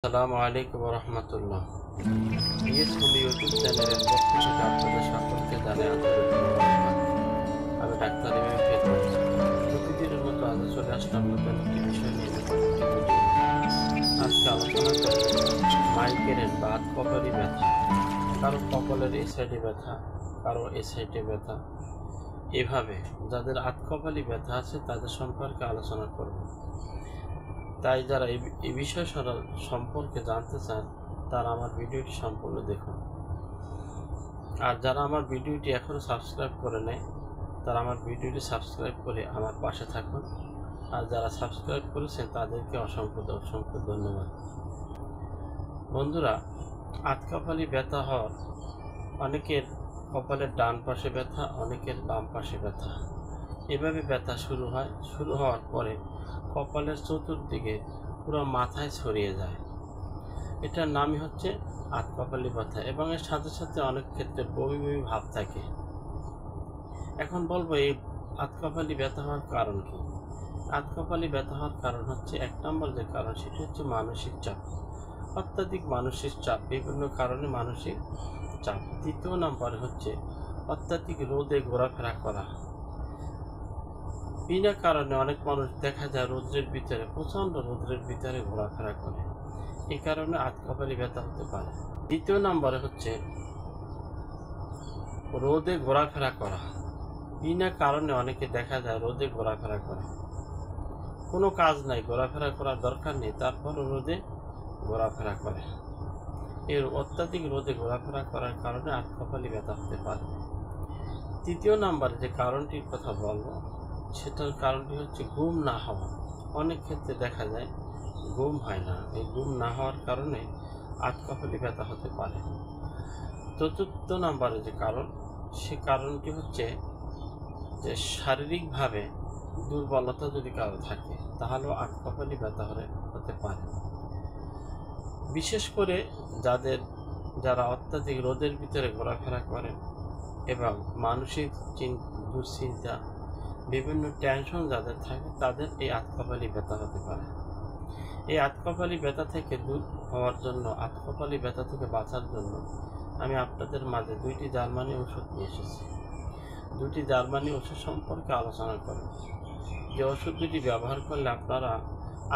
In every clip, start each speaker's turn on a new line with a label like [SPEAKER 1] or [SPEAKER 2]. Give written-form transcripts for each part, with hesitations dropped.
[SPEAKER 1] আসসালামু আলাইকুম রহমতুল্লাহ। Yes home YouTube চ্যানেলের পক্ষ থেকে আপনাদের সকলকে জানাই আন্তরিক ধন্যবাদ। আমি ডাক্তার এম এম ফেরদৌস। প্রতিদিনের মতো আজও চলে আসলাম নতুন একটি বিষয় নিয়ে নতুন একটি ভিডিও। আজকে আলোচনা করব মাইগ্রেন বা কপালি ব্যথা। কারো কপালের এই সাইডে ব্যথা, কারো এই সাইডে ব্যথা, এভাবে যাদের আতকপালি ব্যথা আছে তাদের সম্পর্কে আলোচনা করব। তাই যারা এই বিষয় সম্পর্কে জানতে চান তারা আমার ভিডিওটি সম্পূর্ণ দেখুন। আর যারা আমার ভিডিওটি এখনও সাবস্ক্রাইব করে নেয় তারা আমার ভিডিওটি সাবস্ক্রাইব করে আমার পাশে থাকুন। আর যারা সাবস্ক্রাইব করেছেন তাদেরকে অসংখ্য ধন্যবাদ। বন্ধুরা, আতকপালি ব্যথা হওয়ার অনেকের কপালের ডান পাশে ব্যথা, অনেকের বাম পাশে ব্যথা, এভাবে ব্যথা শুরু হওয়ার পরে কপালের চতুর্দিকে পুরো মাথায় ছড়িয়ে যায়। এটার নামই হচ্ছে আতকপালি ব্যথা এবং এর সাথে সাথে অনেক ক্ষেত্রে বমি ভাব থাকে। এখন বলবো এই আতকপালি ব্যথা হওয়ার কারণ কি। আতকপালি ব্যথা হওয়ার কারণ হচ্ছে, এক নম্বর যে কারণ সেটি হচ্ছে মানসিক চাপ, অত্যাধিক মানসিক চাপ, বিভিন্ন কারণে মানসিক চাপ। দ্বিতীয় নম্বরে হচ্ছে অত্যাধিক রোদে ঘোরাফেরা করা। বিনা কারণে অনেক মানুষ দেখা যায় রৌদ্রের ভিতরে, প্রচণ্ড রৌদ্রের ভিতরে ঘোরাফেরা করে, এই কারণে আতকপালি ব্যথা হতে পারে। দ্বিতীয় নম্বরে হচ্ছে রোদে ঘোরাফেরা করা। বিনা কারণে অনেকে দেখা যায় রোদে ঘোরাফেরা করে, কোনো কাজ নাই, ঘোরাফেরা করার দরকার নেই, তারপরও রোদে ঘোরাফেরা করে। এর অত্যাধিক রোদে ঘোরাফেরা করার কারণে আতকপালি ব্যথা হতে পারে। তৃতীয় নম্বরে যে কারণটির কথা বলবো সেটার কারণটি হচ্ছে ঘুম না হওয়া। অনেক ক্ষেত্রে দেখা যায় ঘুম হয় না, এই ঘুম না হওয়ার কারণে আতকপালি ব্যথা হতে পারে। চতুর্থ নম্বরে যে কারণ, সে কারণটি হচ্ছে যে শারীরিকভাবে দুর্বলতা যদি কারো থাকে তাহলেও আতকপালি ব্যথা হতে পারে। বিশেষ করে যারা অত্যাধিক রোদের ভিতরে ঘোরাফেরা করেন এবং মানসিক দুশ্চিন্তা, বিভিন্ন টেনশন যাদের থাকে তাদের এই আতকপালি ব্যথা হতে পারে। এই আতকপালি ব্যথা থেকে দূর হওয়ার জন্য, আতকপালি ব্যথা থেকে বাঁচার জন্য আমি আপনাদের মাঝে দুইটি জার্মানি ওষুধ নিয়ে এসেছি। দুটি জার্মানি ওষুধ সম্পর্কে আলোচনা করব, যে ওষুধ দুটি ব্যবহার করলে আপনারা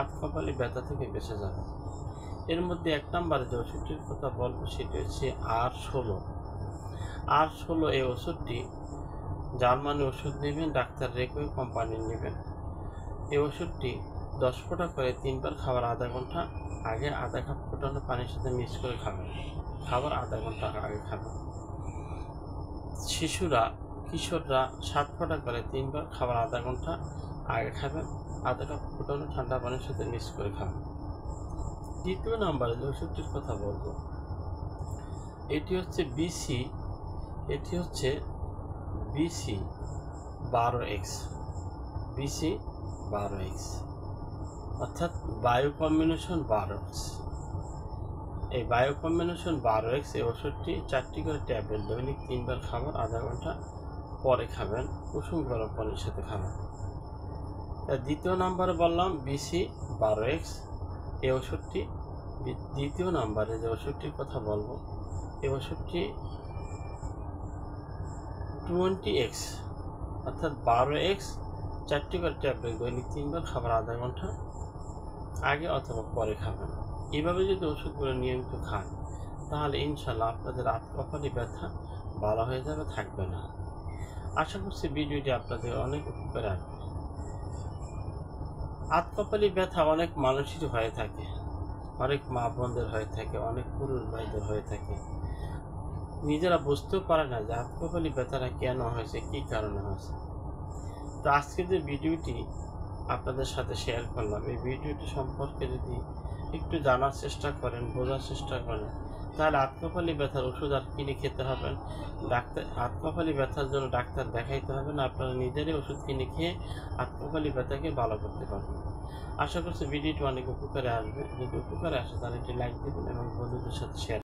[SPEAKER 1] আতকপালি ব্যথা থেকে বেঁচে যাবেন। এর মধ্যে এক নম্বরে যে ওষুধটির কথা বলবো সেটি হচ্ছে R16। এই ওষুধটি জার্মানি ওষুধ নেবেন, ডাক্তার রেকোই কোম্পানির নেবেন। এই ওষুধটি 10 ফোঁটা করে 3 বার খাবার আধা ঘন্টা আগে আধা কাপ ফোটানো পানির সাথে মিক্স করে খাবেন। খাবার আধা ঘন্টা আগে খাবেন। কিশোররা 7 ফোঁটা করে 3 বার খাবার আধা ঘন্টা আগে খাবেন, আধা কাপ ফোটানো ঠান্ডা পানির সাথে মিক্স করে খাবেন। দ্বিতীয় নম্বরে যে ওষুধটির কথা বলবো এটি হচ্ছে BC 12X, অর্থাৎ বায়ো কম্বিনেশন 12X। এই বায়ো কম্বিনেশন 12X এই ওষুধটি 4টি করে ট্যাবলেট দৈনিক 3 বার খাবার আধা ঘন্টা পরে খাবেন, কুসুম গরম পানির সাথে খাবেন। দ্বিতীয় নম্বরে বললাম BC 12X এই ওষুধটি। দ্বিতীয় নম্বরে যে ওষুধটির কথা বলবো এই ওষুধটি 20X, অর্থাৎ 12X 4টি করে ট্যাবলেট দৈনিক 3 বার খাবার আধা ঘন্টা আগে অথবা পরে খাবেন। এইভাবে যদি ওষুধগুলো নিয়মিত খান তাহলে ইনশাল্লাহ আপনাদের আতকপালি ব্যথা ভালো হয়ে যাবে, থাকবে না। আশা করছি ভিডিওটি আপনাদের অনেক উপকারে আসবে। আতকপালি ব্যথা অনেক মানুষেরই হয়ে থাকে, অনেক মা বোনদের হয়ে থাকে, অনেক পুরুষ ভাইদের হয়ে থাকে। নিজেরা বুঝতেও পারে না যে আতকপালি ব্যথাটা কেন হয়েছে, কী কারণে হয়েছে। তো আজকে যে ভিডিওটি আপনাদের সাথে শেয়ার করলাম, এই ভিডিওটি সম্পর্কে যদি একটু জানার চেষ্টা করেন, বোঝার চেষ্টা করেন, তাহলে আতকপালি ব্যথার ওষুধ আর কিনে খেতে হবে আতকপালি ব্যথার জন্য ডাক্তার দেখাইতে হবে না, আপনারা নিজেরাই ওষুধ কিনে খেয়ে আতকপালি ব্যথাকে ভালো করতে পারবেন। আশা করছি ভিডিওটি অনেক উপকারে আসবে। যদি উপকারে আসে তাহলে একটি লাইক দেবেন এবং বন্ধুদের সাথে শেয়ার